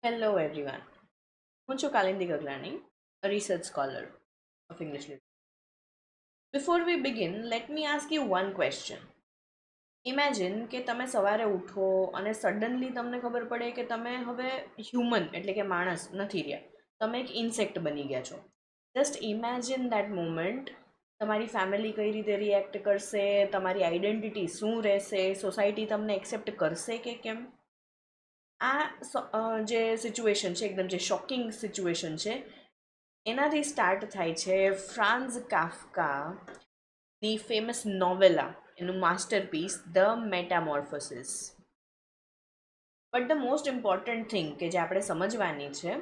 Hello everyone. હું છું Kalindi ગગલાણી, a research scholar of English literature. Before we begin, let me ask you one question. Imagine કે તમે સવારે ઉઠો અને સડનલી તમને ખબર પડે કે તમે હવે હ્યુમન એટલે કે માણસ નથી રહ્યા. તમે એક ઇન્સેક્ટ બની ગયા છો. Just imagine that moment. તમારી ફેમિલી કઈ રીતે રિએક્ટ કરશે, તમારી આઈડેન્ટિટી શું રહેશે, સોસાયટી તમને એક્સેપ્ટ કરશે કે કેમ. જે સિચ્યુએશન છે એકદમ જે શોકિંગ સિચ્યુએશન છે એનાથી સ્ટાર્ટ થાય છે ફ્રાન્ઝ કાફકાની ફેમસ નોવેલા, એનું masterpiece the metamorphosis. But the most important thing કે જે આપણે સમજવાની છે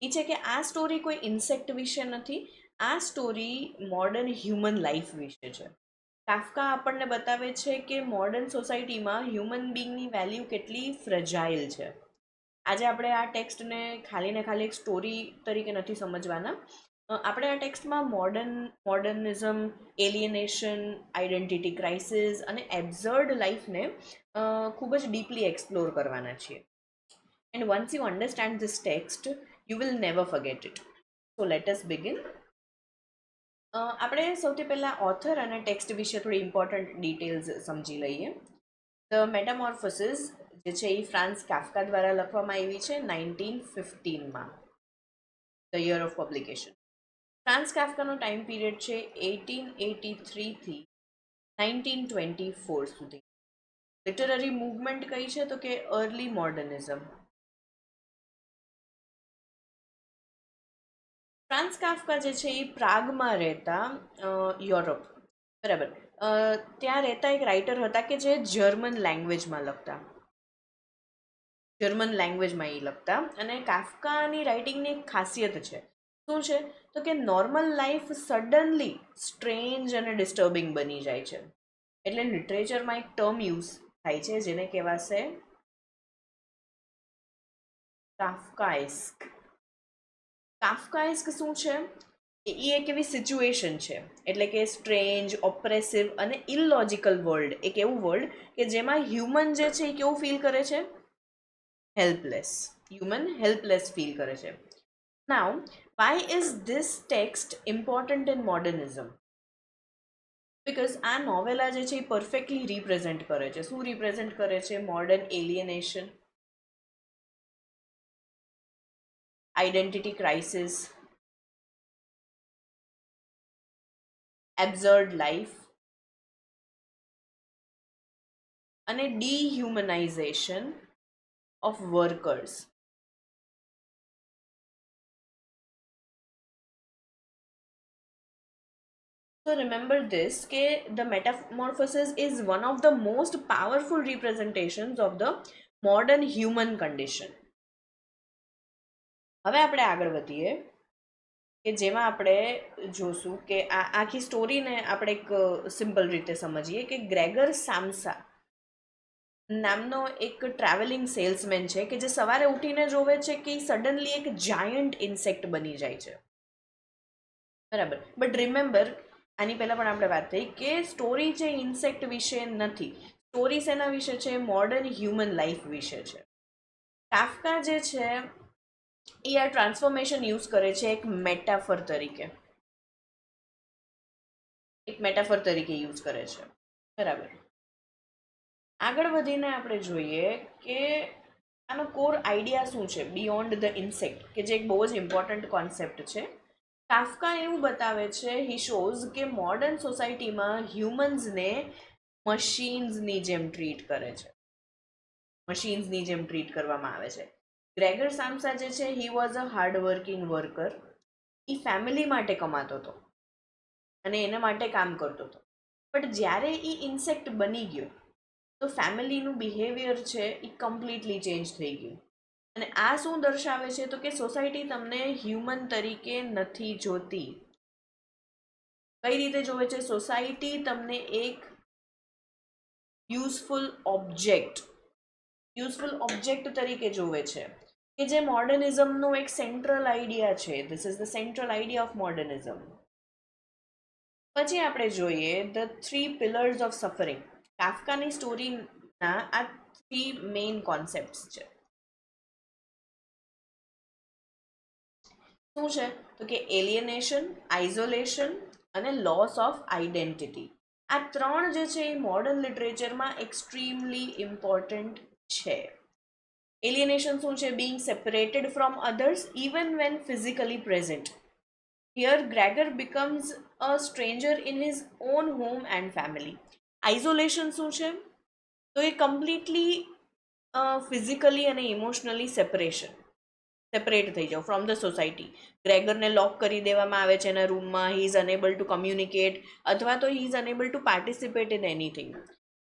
એ છે કે આ સ્ટોરી કોઈ ઇન્સેક્ટ વિશે નથી. આ સ્ટોરી મોડર્ન હ્યુમન લાઈફ વિશે છે. કાફકા આપણને બતાવે છે કે મોડર્ન સોસાયટીમાં હ્યુમન બીંગની વેલ્યુ કેટલી ફ્રજાઇલ છે. આજે આપણે આ ટેક્સ્ટને ખાલી ને ખાલી એક સ્ટોરી તરીકે નથી સમજવાના. આપણે આ ટેક્સ્ટમાં મોડર્નિઝમ, એલિયનેશન, આઈડેન્ટિટી ક્રાઇસિસ અને એબ્ઝર્ડ લાઈફને ખૂબ જ ડીપલી એક્સપ્લોર કરવાના છીએ. And once you understand this text you will never forget it. So let us begin. આપણે સૌથી પહેલાં ઓથર અને ટેક્સ્ટ વિશે થોડી ઇમ્પોર્ટન્ટ ડિટેલ્સ સમજી લઈએ. ધ મેટામોર્ફોસિસ જે છે એ ફ્રાન્સ કાફકા દ્વારા લખવામાં આવી છે 1915માં, the year of publication. Franz કાફકાનો ટાઈમ પીરિયડ છે 1883થી 1924 સુધી. લિટરરી મૂવમેન્ટ કઈ છે તો કે અર્લી મોડર્નિઝમ. ફ્રાન્સ કાફકા જે છે એ પ્રાગમાં રહેતા યુરોપ, બરાબર, ત્યાં રહેતા એક રાઇટર હતા કે જે જર્મન લેંગ્વેજમાં લખતા. જર્મન લેંગ્વેજમાં એ લખતા. અને કાફકાની રાઇટિંગની એક ખાસિયત છે. શું છે તો કે નોર્મલ લાઈફ સડનલી સ્ટ્રેન્જ અને ડિસ્ટર્બિંગ બની જાય છે. એટલે લિટરેચરમાં એક ટર્મ યુઝ થાય છે જેને કહેવાશે કાફકાઇસ્ક. કાફકાઇસ્ક શું છે? એ એક એવી સિચ્યુએશન છે, એટલે કે સ્ટ્રેન્જ, ઓપ્રેસિવ અને ઇલોજિકલ વર્લ્ડ. એક એવું વર્લ્ડ કે જેમાં હ્યુમન જે છે એ કેવું ફીલ કરે છે? હેલ્પલેસ. હ્યુમન હેલ્પલેસ ફીલ કરે છે. Now, why is this text important in modernism? Because આ નોવેલા જે છે એ પરફેક્ટલી રિપ્રેઝેન્ટ કરે છે. શું રિપ્રેઝેન્ટ કરે છે? Modern alienation, identity crisis, absurd life અને dehumanisation of workers. So remember this કે the metamorphosis is one of the most powerful representations of the modern human condition. હવે આપણે આગળ વધીએ કે જેમાં આપણે જોશું કે આ આખી સ્ટોરીને આપણે એક સિમ્પલ રીતે સમજીએ કે ગ્રેગર સામસા નામનો એક ટ્રાવેલિંગ સેલ્સમેન છે કે જે સવારે ઉઠીને જોવે છે કે સડનલી એક જાયન્ટ ઇન્સેક્ટ બની જાય છે, બરાબર. બટ રિમેમ્બર, આની પહેલાં પણ આપણે વાત થઈ કે સ્ટોરી છે ઇન્સેક્ટ વિશે નથી. સ્ટોરી શેના વિશે છે? મોડર્ન હ્યુમન લાઈફ વિશે છે. કાફકા જે છે એ આ ટ્રાન્સફોર્મેશન યુઝ કરે છે એક મેટાફર તરીકે. યુઝ કરે છે, બરાબર. આગળ વધીને આપણે જોઈએ કે આનો કોર આઈડિયા શું છે બિયોન્ડ ધ ઇન્સેક્ટ, કે જે એક બહુ જ ઇમ્પોર્ટન્ટ કોન્સેપ્ટ છે. કાફકા એવું બતાવે છે, હી શોઝ કે મોડર્ન સોસાયટીમાં હ્યુમન્સને મશીન્સની જેમ ટ્રીટ કરે છે. મશીન્સની જેમ ટ્રીટ કરવામાં આવે છે. ગ્રેગર સામસા જે છે હી was a hard working worker. A family માટે કમાતો હતો અને એના માટે કામ કરતો હતો. બટ જ્યારે એ ઇન્સેક્ટ બની ગયો તો ફેમિલીનું બિહેવિયર છે એ કમ્પ્લીટલી ચેન્જ થઈ ગયું. અને આ શું દર્શાવે છે તો કે સોસાયટી તમને હ્યુમન તરીકે નથી જોતી. કઈ રીતે જોવે છે? સોસાયટી તમને એક યુઝફુલ ઓબ્જેક્ટ તરીકે જોવે છે, કે જે મોડર્નિઝમનો એક સેન્ટ્રલ આઈડિયા છે. This is the central idea of modernism. પછી આપણે જોઈએ ધ 3 પિલર્સ ઓફ સફરિંગ. કાફકાની સ્ટોરીના આ 3 મેઇન કોન્સેપ્ટ્સ છે. શું છે તો કે એલિયનેશન, આઇઝોલેશન અને લોસ ઓફ આઈડેન્ટિટી. આ ત્રણ જે છે એ મોડર્ન લિટરેચરમાં એક્સ્ટ્રીમલી ઇમ્પોર્ટન્ટ છે. એલિયનેશન શું છે? Being separated from others even van physically present. Here Gregor becomes a stranger in his own home and family. આઇઝોલેશન શું છે? તો એ કમ્પ્લીટલી ફિઝિકલી અને ઇમોશનલી સેપરેટ થઈ જાઓ ફ્રોમ ધ સોસાયટી. ગ્રેગરને લોક કરી દેવામાં આવે છે એના રૂમમાં. He is enable two communicate અથવા તો he is enable two participate in anything.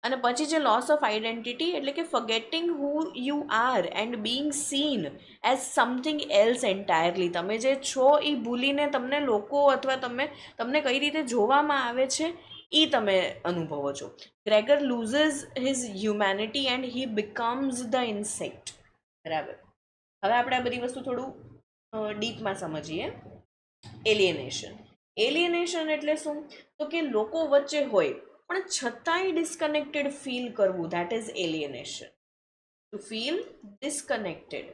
અને પછી જે લોસ ઓફ આઈડેન્ટિટી એટલે કે forgetting who you are and being seen as something else entirely. તમે જે છો એ ભૂલીને તમને લોકો અથવા તમને કઈ રીતે જોવામાં આવે છે એ તમે અનુભવો છો. Gregor loses his humanity and he becomes the insect. બરાબર. હવે આપણે આ બધી વસ્તુ થોડું ડીપમાં સમજીએ. એલિયનેશન એટલે શું? તો કે લોકો વચ્ચે હોય પણ છતાંય ડિસ્કનેક્ટેડ ફીલ કરવું, that is alienation. To feel disconnected,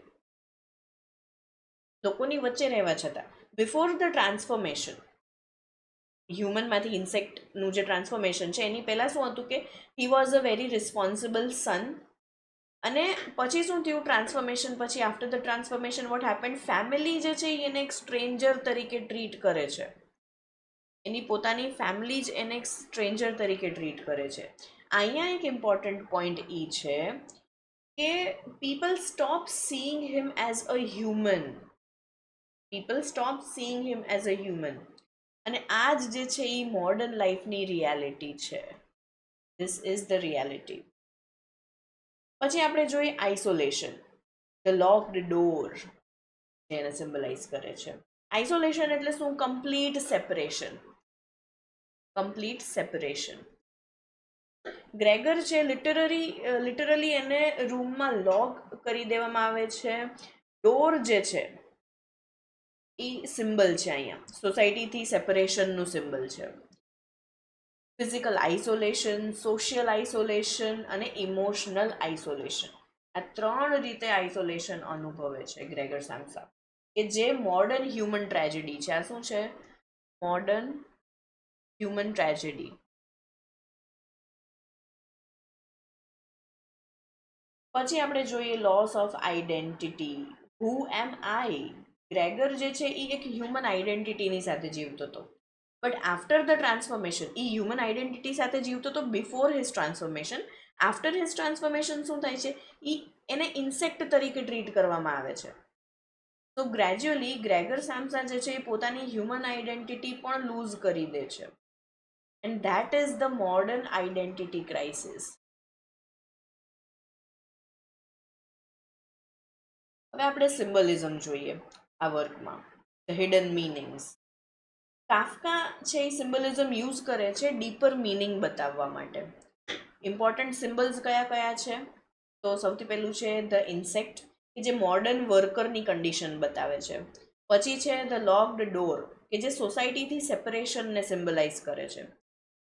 લોકોની વચ્ચે રહેવા છતાં. બિફોર ધ ટ્રાન્સફોર્મેશન, હ્યુમનમાંથી ઇન્સેક્ટનું જે ટ્રાન્સફોર્મેશન છે એની પહેલાં શું હતું કે he was a very responsible son. અને પછી શું થયું ટ્રાન્સફોર્મેશન પછી? After the transformation what happened? Family જે છે એને એક સ્ટ્રેન્જર તરીકે ટ્રીટ કરે છે. એની પોતાની ફેમિલી જ એને એક સ્ટ્રેન્જર તરીકે ટ્રીટ કરે છે. અહીંયા એક ઇમ્પોર્ટન્ટ પોઈન્ટ એ છે કે people stop seeing him as a human. અને આ જ જે છે એ મોડર્ન લાઈફની રિયાલિટી છે. This is the reality. પછી આપણે જોઈએ આઇસોલેશન, ધ લોકડ ડોર, જેને સિમ્બલાઇઝ કરે છે. આઇસોલેશન એટલે શું? Complete separation. ગ્રેગર છે લિટરલી એને રૂમમાં લોક કરી દેવામાં આવે છે. ડોર જે છે એ સિમ્બલ છે અહીંયા, સોસાયટીથી સેપરેશનનું સિમ્બલ છે. ફિઝિકલ આઇસોલેશન, સોશિયલ આઇસોલેશન અને ઇમોશનલ આઇસોલેશન. આ ત્રણ રીતે આઇસોલેશન અનુભવે છે ગ્રેગર સેમ્સા, કે જે મોડર્ન હ્યુમન ટ્રેજેડી છે. આ શું છે? Modern human tragedy. પછી આપણે જોઈએ loss of identity. Who am I? Gregor જે છે એ એક હ્યુમન આઈડેન્ટિટીની સાથે જીવતો હતો. બટ આફ્ટર ધ ટ્રાન્સફોર્મેશન એ હ્યુમન આઈડેન્ટિટી સાથે જીવતો હતો before his transformation. After his transformation શું થાય છે? એને ઇન્સેક્ટ તરીકે ટ્રીટ કરવામાં આવે છે. તો ગ્રેજ્યુઅલી ગ્રેગર સેમ્સા જે છે એ પોતાની હ્યુમન આઈડેન્ટિટી પણ લૂઝ કરી દે છે. And that is the modern identity crisis. હવે આપણે સિમ્બોલિઝમ જોઈએ આ વર્કમાં, ધ હિડન મીનિંગ્સ. કાફકા છે એ સિમ્બોલિઝમ યુઝ કરે છે ડીપર મીનિંગ બતાવવા માટે. ઇમ્પોર્ટન્ટ સિમ્બલ્સ કયા કયા છે? તો સૌથી પહેલું છે ધ ઇન્સેક્ટ, કે જે મોડર્ન વર્કરની કન્ડિશન બતાવે છે. પછી છે ધ લોકડ ડોર, કે જે સોસાયટીથી સેપરેશનને સિમ્બલાઇઝ કરે છે.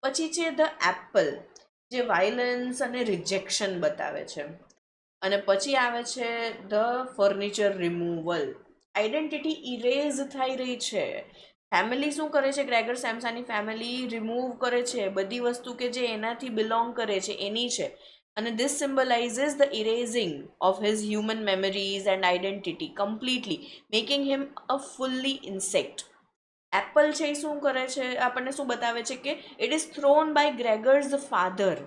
પછી છે ધ એપલ, જે વાયલન્સ અને રિજેક્શન બતાવે છે. અને પછી આવે છે the furniture removal, identity erase થઈ રહી છે. ફેમિલી શું કરે છે? ગ્રેગર સેમ્સાની ફેમિલી રિમૂવ કરે છે બધી વસ્તુ કે જે એનાથી બિલોંગ કરે છે એની છે. અને this symbolises the erasing of his human memories and identity completely, making him a fully insect. Apple છે એ શું કરે છે? આપણને શું બતાવે છે કે it is thrown by Gregor's father.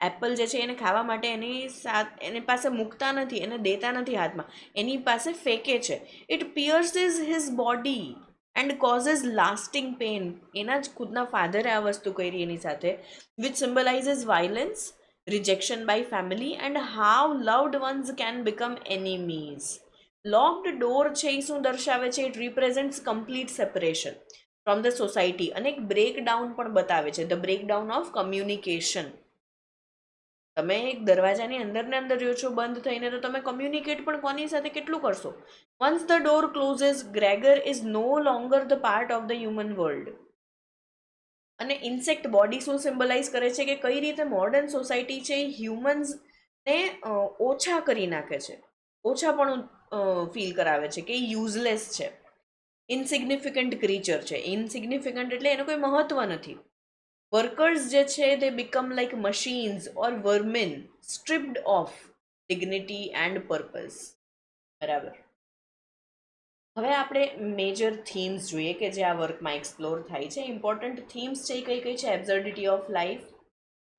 Apple જે છે એને ખાવા માટે એની પાસે મૂકતા નથી, એને દેતા નથી હાથમાં, એની પાસે ફેંકે છે. It pierces his body and causes lasting pain. એના જ ખુદના ફાધરે આ વસ્તુ કરી એની સાથે, which symbolises violence, rejection by family and how loved ones can become enemies. Locked door છે એ શું દર્શાવે છે? It represents complete separation from the society અને એક બ્રેકડાઉન પણ બતાવે છે, ધ બ્રેકડાઉન ઓફ કમ્યુનિકેશન. તમે એક દરવાજાની અંદર ને અંદર રહ્યો છો બંધ થઈને, તો તમે કમ્યુનિકેટ પણ કોની સાથે કેટલું કરશો? Once the door closes, Gregor is no longer the part of the human world. અને ઇન્સેક્ટ બોડી શું સિમ્બલાઇઝ કરે છે? કે કઈ રીતે મોડર્ન સોસાયટી છે એ હ્યુમન્સને ઓછા કરી નાખે છે, ઓછા પણ ફીલ કરાવે છે કે એ યુઝલેસ છે. ઇનસિગ્નિફિકન્ટ ક્રીચર છે. ઇનસિગ્નિફિકન્ટ એટલે એનું કોઈ મહત્વ નથી. વર્કર્સ જે છે they become like machines or vermin stripped of dignity and purpose. બરાબર. હવે આપણે મેજર થીમ્સ જોઈએ કે જે આ વર્કમાં એક્સપ્લોર થાય છે. ઇમ્પોર્ટન્ટ થીમ્સ છે એ કઈ કઈ છે? Absurdity of life.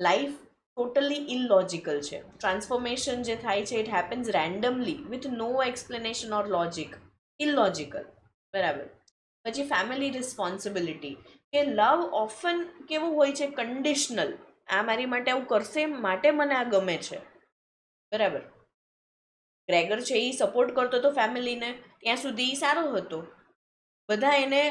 Life totally illogical છે. ટ્રાન્સફોર્મેશન જે થાય છે it happens randomly with no explanation or logic. Illogical. બરાબર. પછી ફેમિલી રિસ્પોન્સિબિલિટી, કે લવ ઓફન કેવું હોય છે? કન્ડિશનલ. આ મારી માટે આવું કરશે માટે મને આ ગમે છે. બરાબર. ગ્રેગર છે એ સપોર્ટ કરતો હતો ફેમિલીને, ત્યાં સુધી સારો હતો, બધા એને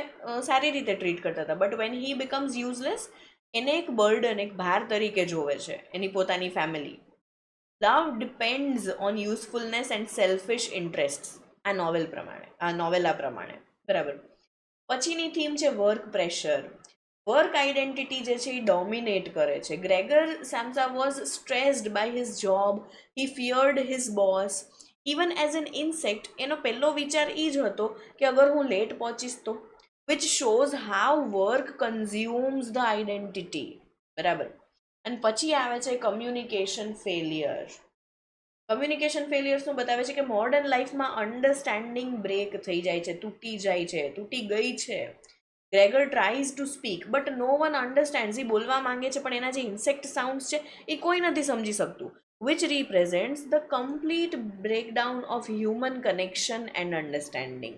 સારી રીતે ટ્રીટ કરતા હતા. But when he becomes useless, એને એક બર્ડન, એક ભાર તરીકે જોવે છે એની પોતાની family. Love depends on usefulness and selfish interest. આ નોવેલા પ્રમાણે. બરાબર. પછીની થીમ છે વર્ક પ્રેશર. વર્ક આઈડેન્ટિટી જે છે એ ડોમિનેટ કરે છે. Gregor Samsa was stressed by his job, he feared his boss. Even as an insect એનો પહેલો વિચાર એ જ હતો કે અગર હું લેટ પહોંચીશ તો, which shows how work consumes the identity. બરાબર. અને પછી આવે છે કમ્યુનિકેશન ફેલિયર. કમ્યુનિકેશન ફેલિયર શું બતાવે છે? કે મોડર્ન લાઈફમાં અન્ડરસ્ટેન્ડિંગ બ્રેક થઈ જાય છે, તૂટી જાય છે, તૂટી ગઈ છે. Gregor tries to speak but no one understands. એ બોલવા માંગે છે પણ એના જે ઇન્સેક્ટ સાઉન્ડ્સ છે એ કોઈ નથી સમજી શકતું. Which represents the complete breakdown of human connection and understanding.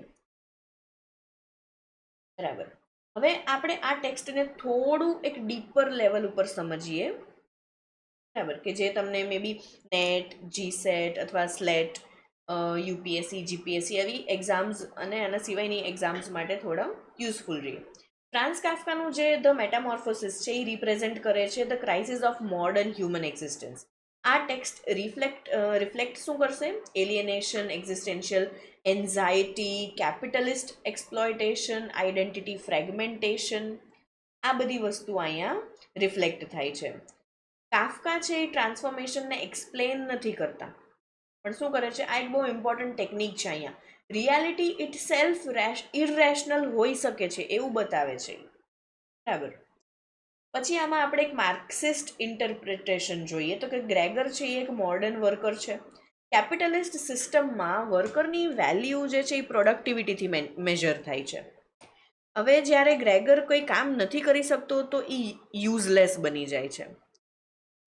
બરાબર. હવે આપણે આ ટેક્સ્ટને થોડું એક ડીપર લેવલ ઉપર સમજીએ. બરાબર. કે જે તમને મે બી નેટ, જીસેટ અથવા સ્લેટ, યુપીએસસી, જીપીએસસી એવી એક્ઝામ્સ અને આના સિવાયની એક્ઝામ્સ માટે થોડા યુઝફુલ રહે. ફ્રાન્સ કાફકાનું જે ધ મેટામોર્ફોસિસ છે એ રિપ્રેઝેન્ટ કરે છે the crisis of modern human existence. આ ટેક્સ્ટ રિફ્લેક્ટ શું કરશે? Alienation, existential anxiety, capitalist exploitation, identity fragmentation, આ બધી વસ્તુ અહીંયા રિફ્લેક્ટ થાય છે. કાફકા છે એ ટ્રાન્સફોર્મેશનને એક્સપ્લેન નથી કરતા, પણ શું કરે છે? આ એક બહુ ઇમ્પોર્ટન્ટ ટેકનિક છે અહીંયા. રિયાલિટી ઇટ સેલ્ફ ઇરરેશનલ હોઈ શકે છે એવું બતાવે છે. બરાબર. પછી આમાં આપણે એક માર્ક્સિસ્ટ ઇન્ટરપ્રિટેશન જોઈએ તો કે ગ્રેગર છે એ એક મોડર્ન વર્કર છે. કેપિટલિસ્ટ સિસ્ટમમાં વર્કરની વેલ્યુ જે છે એ પ્રોડક્ટિવિટીથી મેજર થાય છે. હવે જ્યારે ગ્રેગર કોઈ કામ નથી કરી શકતો તો એ યુઝલેસ બની જાય છે.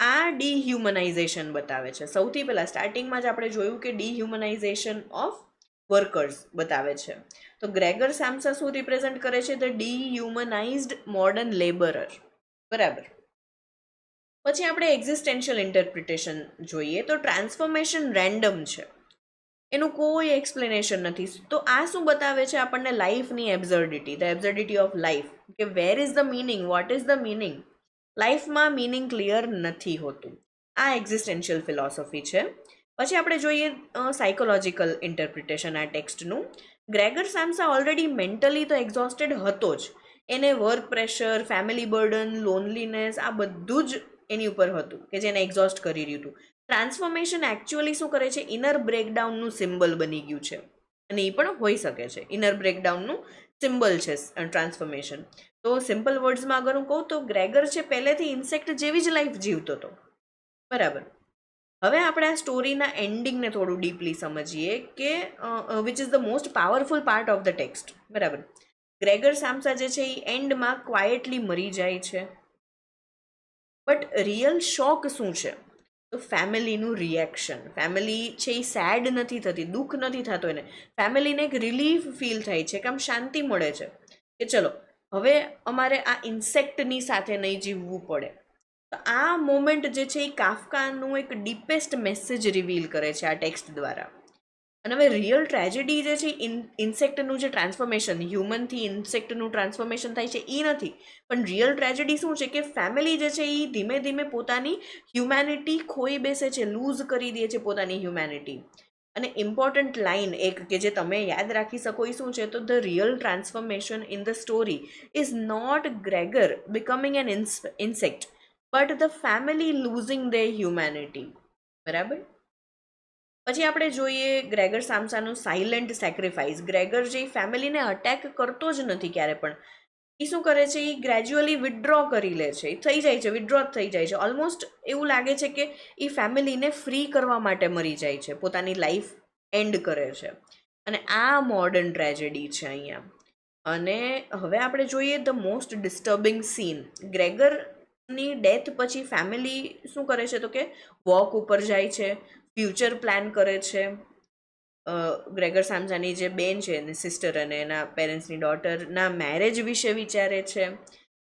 આ ડીહ્યુમનાઇઝેશન બતાવે છે. સૌથી પહેલાં સ્ટાર્ટિંગમાં જ આપણે જોયું કે ડીહ્યુમનાઇઝેશન ઓફ વર્કર્સ બતાવે છે. તો ગ્રેગર સેમ્સા શું રિપ્રેઝેન્ટ કરે છે? The dehumanised modern labourer. બરાબર. પછી આપણે એક્ઝિસ્ટેન્શિયલ ઇન્ટરપ્રિટેશન જોઈએ તો ટ્રાન્સફોર્મેશન રેન્ડમ છે, એનું કોઈ એક્સપ્લેનેશન નથી. તો આ શું બતાવે છે આપણને? લાઈફની એબ્સર્ડિટી, ધ એબ્સર્ડિટી ઓફ લાઈફ. કે where is the meaning, what is the meaning? લાઈફમાં મિનિંગ ક્લિયર નથી હોતું. આ એક્ઝિસ્ટેન્શિયલ ફિલોસોફી છે. પછી આપણે જોઈએ સાયકોલોજીકલ ઇન્ટરપ્રિટેશન આ ટેક્સ્ટનું. ગ્રેગર સેમ્સા ઓલરેડી મેન્ટલી તો એક્ઝોસ્ટેડ હતો જ. એને work pressure, family burden, loneliness આ બધું જ એની ઉપર હતું કે જેને એક્ઝોસ્ટ કરી રહ્યું હતું. ટ્રાન્સફોર્મેશન એકચ્યુઅલી શું કરે છે? ઇનર બ્રેકડાઉનનું સિમ્બલ બની ગયું છે. અને એ પણ હોઈ શકે છે. ઇનર બ્રેકડાઉનનું સિમ્બલ છે ટ્રાન્સફોર્મેશન. તો સિમ્પલ વર્ડ્સમાં અગર હું કહું તો ગ્રેગર છે પહેલેથી ઇન્સેક્ટ જેવી જ લાઈફ જીવતો હતો. બરાબર. હવે આપણે આ સ્ટોરીના એન્ડિંગને થોડું ડીપલી સમજીએ કે which is the most powerful part of the text. બરાબર. ગ્રેગર સેમ્સા જે છે એ એન્ડમાં ક્વાયટલી મરી જાય છે. બટ રિયલ શોક શું છે? તો ફેમિલીનું રિએક્શન. ફેમિલી છે એ સેડ નથી થતી, દુઃખ નથી થતો એને. ફેમિલીને એક રિલીફ ફીલ થાય છે કે આમ શાંતિ મળે છે કે ચલો હવે અમારે આ ઇન્સેક્ટની સાથે નહીં જીવવું પડે. તો આ મોમેન્ટ જે છે એ કાફકાનું એક ડીપેસ્ટ મેસેજ રિવીલ કરે છે આ ટેક્સ્ટ દ્વારા. અને હવે રિયલ ટ્રેજેડી જે છે ઇન્સેક્ટનું જે ટ્રાન્સફોર્મેશન, હ્યુમનથી ઇન્સેક્ટનું ટ્રાન્સફોર્મેશન થાય છે એ નથી, પણ રિયલ ટ્રેજેડી શું છે કે ફેમિલી જે છે એ ધીમે ધીમે પોતાની હ્યુમેનિટી ખોઈ બેસે છે, લૂઝ કરી દે છે પોતાની હ્યુમેનિટી. અને ઇમ્પોર્ટન્ટ લાઇન એક કે જે તમે યાદ રાખી શકો એ શું છે? તો the real transformation in the story is not Gregor becoming an insect but the family losing their humanity. બરાબર. પછી આપણે જોઈએ ગ્રેગર સામસાનું સાયલન્ટ સેક્રિફાઈસ. ગ્રેગર જે ફેમિલીને અટેક કરતો જ નથી ક્યારે પણ, એ શું કરે છે, એ ગ્રેજ્યુઅલી વિથડ્રો કરી લે છે, એ થઈ જાય છે, વિથડ્રો થઈ જાય છે. ઓલમોસ્ટ એવું લાગે છે કે એ ફેમિલીને ફ્રી કરવા માટે મરી જાય છે, પોતાની લાઈફ એન્ડ કરે છે. અને આ મોડર્ન ટ્રેજેડી છે અહીંયા. અને હવે આપણે જોઈએ ધ મોસ્ટ ડિસ્ટર્બિંગ સીન. ગ્રેગરની ડેથ પછી ફેમિલી શું કરે છે તો કે વોક ઉપર જાય છે, ફ્યુચર પ્લાન કરે છે. ગ્રેગર સામસાની જે બેન છે એની સિસ્ટર અને એના પેરેન્ટ્સની ડોટરના મેરેજ વિશે વિચારે છે.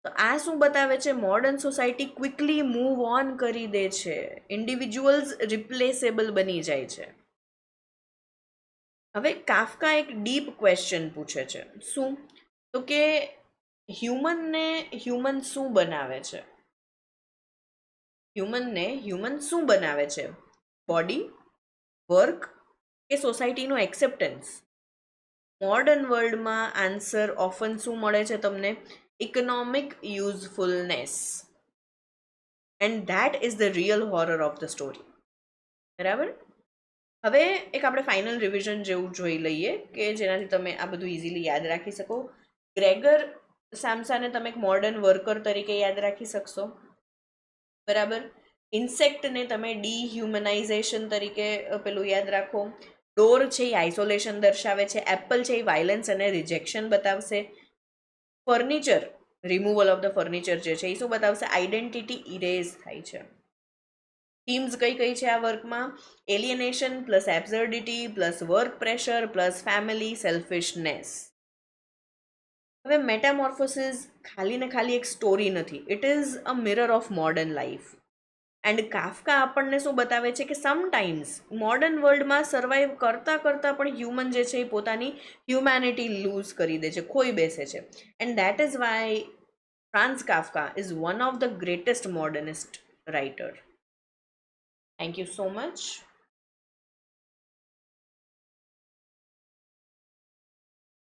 તો આ શું બતાવે છે, modern society quickly move on કરી દે છે, ઇન્ડિવિજ્યુઅલ્સ રિપ્લેસેબલ બની જાય છે. હવે કાફકા એક ડીપ ક્વેશ્ચન પૂછે છે. શું? તો કે હ્યુમનને હ્યુમન શું બનાવે છે? હ્યુમનને હ્યુમન શું બનાવે છે? બોડી, વર્ક કે સોસાયટીનો એક્સેપ્ટન્સ? મોડર્ન વર્લ્ડમાં આન્સર ઓફન શું મળે છે તમને? Economic usefulness. And that is the real horror of the story. બરાબર? હવે એક આપણે ફાઇનલ રિવિઝન જેવું જોઈ લઈએ કે જેનાથી તમે આ બધું ઇઝીલી યાદ રાખી શકો. ગ્રેગર સામસાને તમે એક મોડર્ન વર્કર તરીકે યાદ રાખી શકશો. બરાબર? ઇન્સેક્ટને તમે ડીહ્યુમનાઇઝેશન તરીકે પેલું યાદ રાખો. ડોર છે એ આઇસોલેશન દર્શાવે છે. એપલ છે એ વાયલન્સ અને રિજેક્શન બતાવશે. Furniture, removal of the furniture જે છે એ શું બતાવશે? આઈડેન્ટિટી ઇરેઝ થાય છે. થીમ્સ કઈ કઈ છે આ વર્કમાં? Alienation plus absurdity plus work pressure plus family selfishness. હવે મેટામોર્ફોસિસ ખાલી ને ખાલી એક સ્ટોરી નથી, it is a mirror of modern life. And Kafka આપણને શું બતાવે છે કે સમટાઈમ્સ મોડર્ન વર્લ્ડમાં સર્વાઈવ કરતાં કરતાં પણ હ્યુમન જે છે એ પોતાની હ્યુમેનિટી લૂઝ કરી દે છે, ખોઈ બેસે છે. And that is why Franz Kafka is one of the greatest modernist writer. Thank you so much.